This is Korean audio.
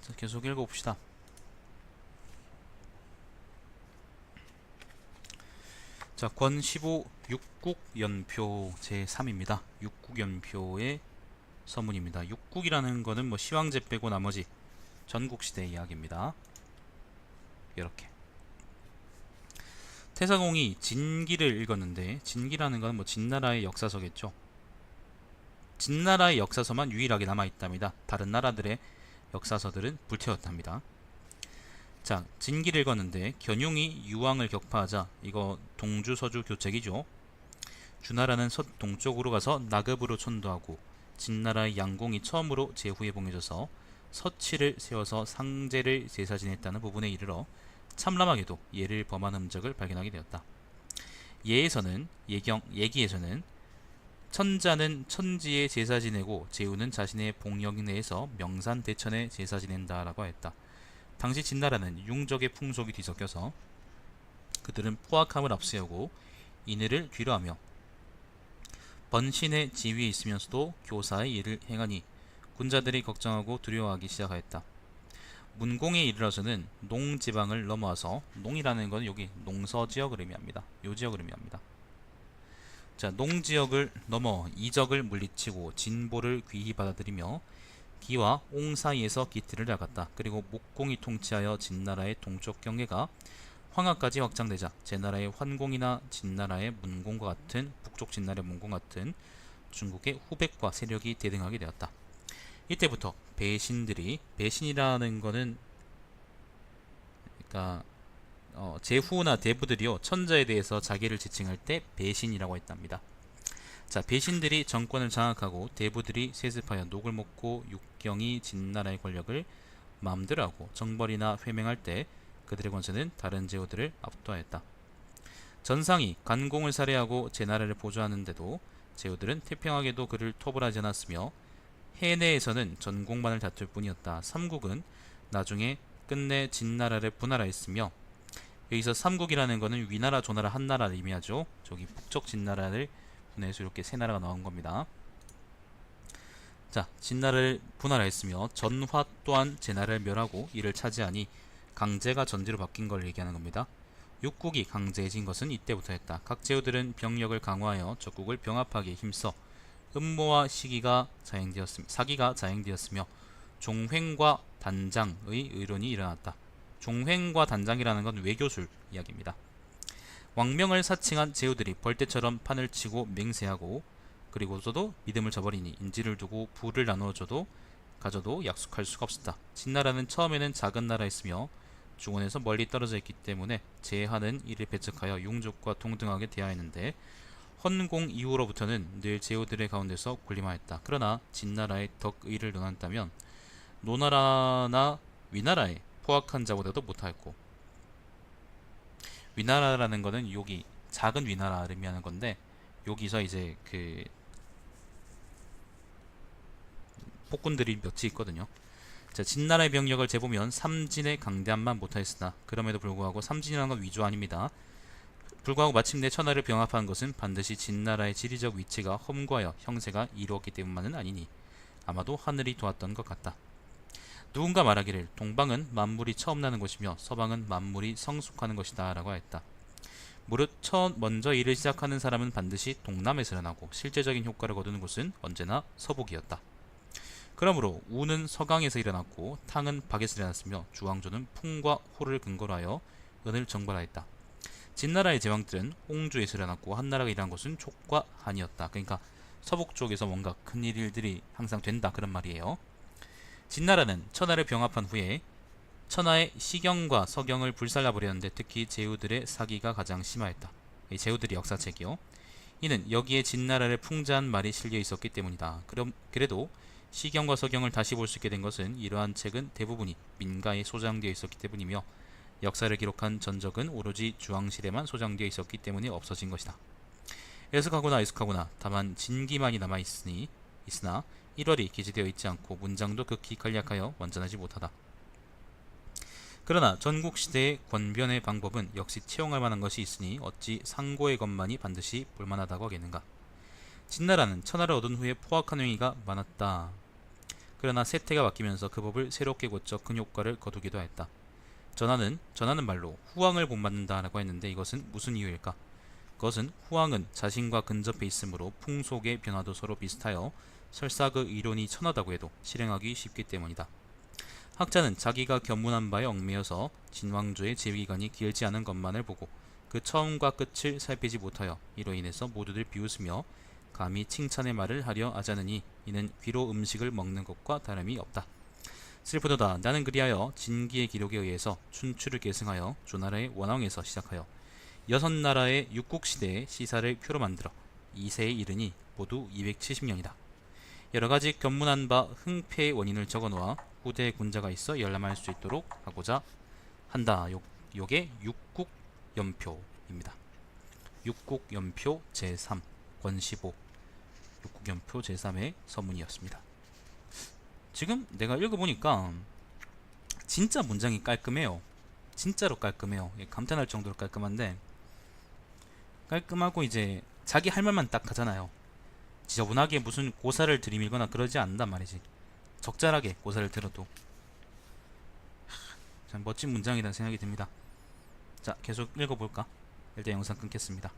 자, 계속 읽어봅시다. 자, 권 15 육국연표 제3입니다. 육국연표의 서문입니다. 육국이라는 거는 뭐 시황제 빼고 나머지 전국시대 이야기입니다. 이렇게 태사공이 진기를 읽었는데, 진기라는 건 뭐 진나라의 역사서겠죠. 진나라의 역사서만 유일하게 남아있답니다. 다른 나라들의 역사서들은 불태웠답니다. 자, 진기를 읽었는데 견융이 유왕을 격파하자, 이거 동주서주 교책이죠. 주나라는 서동쪽으로 가서 나급으로 천도하고, 진나라의 양공이 처음으로 제후에 봉해져서 서치를 세워서 상제를 제사 지냈다는 부분에 이르러 참람하게도 예를 범한 흔적을 발견하게 되었다. 예기에서는 천자는 천지에 제사 지내고 제후는 자신의 봉역 내에서 명산대천에 제사 지낸다 라고 했다. 당시 진나라는 융적의 풍속이 뒤섞여서 그들은 포악함을 앞세우고 인애를 뒤로하며 번신의 지위에 있으면서도 교사의 일을 행하니 군자들이 걱정하고 두려워하기 시작하였다. 문공에 이르러서는 농지방을 넘어와서, 농이라는 건 여기 농서지역을 의미합니다. 요 지역을 의미합니다. 자, 농지역을 넘어 이적을 물리치고 진보를 귀히 받아들이며 기와 옹 사이에서 기틀을 잡았다. 그리고 목공이 통치하여 진나라의 동쪽 경계가 황하까지 확장되자 제나라의 환공이나 진나라의 문공과 같은, 북쪽 진나라의 문공 같은 중국의 후백과 세력이 대등하게 되었다. 이때부터 배신이라는 거는, 그러니까 제후나 대부들이요, 천자에 대해서 자기를 지칭할 때 배신이라고 했답니다. 자, 배신들이 정권을 장악하고 대부들이 세습하여 녹을 먹고 육경이 진나라의 권력을 마음대로 하고 정벌이나 회맹할 때 그들의 권세는 다른 제후들을 압도하였다. 전상이 간공을 살해하고 제나라를 보조하는데도 제후들은 태평하게도 그를 토벌하지 않았으며 해내에서는 전공만을 다툴 뿐이었다. 삼국은 나중에 끝내 진나라를 분할하였으며, 여기서 삼국이라는 것은 위나라, 조나라, 한나라를 의미하죠. 저기 북쪽 진나라를 분해해서 이렇게 세 나라가 나온 겁니다. 자, 진나라를 분할하였으며 전화 또한 제나라를 멸하고 이를 차지하니 강제가 전제로 바뀐 걸 얘기하는 겁니다. 육국이 강제해진 것은 이때부터였다. 각 제후들은 병력을 강화하여 적국을 병합하기에 힘써 음모와 사기가 자행되었으며 종횡과 단장의 의론이 일어났다. 종횡과 단장이라는 건 외교술 이야기입니다. 왕명을 사칭한 제후들이 벌떼처럼 판을 치고 맹세하고, 그리고서도 믿음을 저버리니 인지를 두고 부를 나누어줘도 가져도 약속할 수가 없었다. 진나라는 처음에는 작은 나라였으며 중원에서 멀리 떨어져 있기 때문에 제하는 이를 배척하여 융족과 동등하게 대하였는데, 헌공 이후로부터는 늘 제후들의 가운데서 군림하였다. 그러나 진나라의 덕의를 논한다면 노나라나 위나라의 포악한 자보다도 못하였고, 위나라라는 거는 여기 작은 위나라를 의미하는 건데, 여기서 이제 그 폭군들이 몇이 있거든요. 자, 진나라의 병력을 재보면 삼진의 강대함만 못하였으나 그럼에도 불구하고 삼진이라는 건 위조 아닙니다. 불구하고 마침내 천하를 병합한 것은 반드시 진나라의 지리적 위치가 험고하여 형세가 이루었기 때문만은 아니니 아마도 하늘이 도왔던 것 같다. 누군가 말하기를 동방은 만물이 처음 나는 곳이며 서방은 만물이 성숙하는 것이다 라고 하였다. 무릇 먼저 일을 시작하는 사람은 반드시 동남에서 일어나고 실제적인 효과를 거두는 곳은 언제나 서북이었다. 그러므로 우는 서강에서 일어났고 탕은 박에서 일어났으며 주왕조는 풍과 호를 근거로 하여 은을 정벌하였다. 진나라의 제왕들은 홍주에서 일어났고 한나라가 일어난 곳은 촉과 한이었다. 그러니까 서북 쪽에서 뭔가 큰 일들이 항상 된다, 그런 말이에요. 진나라는 천하를 병합한 후에 천하의 시경과 서경을 불살라버렸는데 특히 제후들의 사기가 가장 심하였다. 이 제후들의 역사책이요. 이는 여기에 진나라를 풍자한 말이 실려 있었기 때문이다. 그래도 시경과 서경을 다시 볼 수 있게 된 것은 이러한 책은 대부분이 민가에 소장되어 있었기 때문이며 역사를 기록한 전적은 오로지 주왕실에만 소장되어 있었기 때문에 없어진 것이다. 애석하구나 다만 진기만이 있으나 1월이 기재되어 있지 않고 문장도 극히 간략하여 완전하지 못하다. 그러나 전국시대의 권변의 방법은 역시 채용할 만한 것이 있으니 어찌 상고의 것만이 반드시 볼만하다고 하겠는가. 진나라는 천하를 얻은 후에 포악한 행위가 많았다. 그러나 세태가 바뀌면서 그 법을 새롭게 고쳐 큰 효과를 거두기도 했다. 전하는 말로 후왕을 본받는다라고 했는데 이것은 무슨 이유일까? 그것은 후왕은 자신과 근접해 있으므로 풍속의 변화도 서로 비슷하여 설사 그 이론이 천하다고 해도 실행하기 쉽기 때문이다. 학자는 자기가 견문한 바에 얽매여서 진왕조의 재위기간이 길지 않은 것만을 보고 그 처음과 끝을 살피지 못하여 이로 인해서 모두들 비웃으며 감히 칭찬의 말을 하려 하자느니 이는 귀로 음식을 먹는 것과 다름이 없다. 슬프도다. 나는 그리하여 진기의 기록에 의해서 춘추를 계승하여 조나라의 원왕에서 시작하여 6나라의 육국시대의 시사를 표로 만들어 2세에 이르니 모두 270년이다. 여러가지 견문한 바 흥패의 원인을 적어놓아 후대의 군자가 있어 열람할 수 있도록 하고자 한다. 요게 육국연표입니다. 육국연표 제3 권시보 육국연표 제3의 서문이었습니다. 지금 내가 읽어보니까 진짜 문장이 깔끔해요. 진짜로 깔끔해요. 감탄할 정도로 깔끔한데, 깔끔하고 이제 자기 할 말만 딱 하잖아요. 지저분하게 무슨 고사를 들이밀거나 그러지 않는단 말이지. 적절하게 고사를 들어도 참 멋진 문장이라는 생각이 듭니다. 자, 계속 읽어볼까? 일단 영상 끊겠습니다.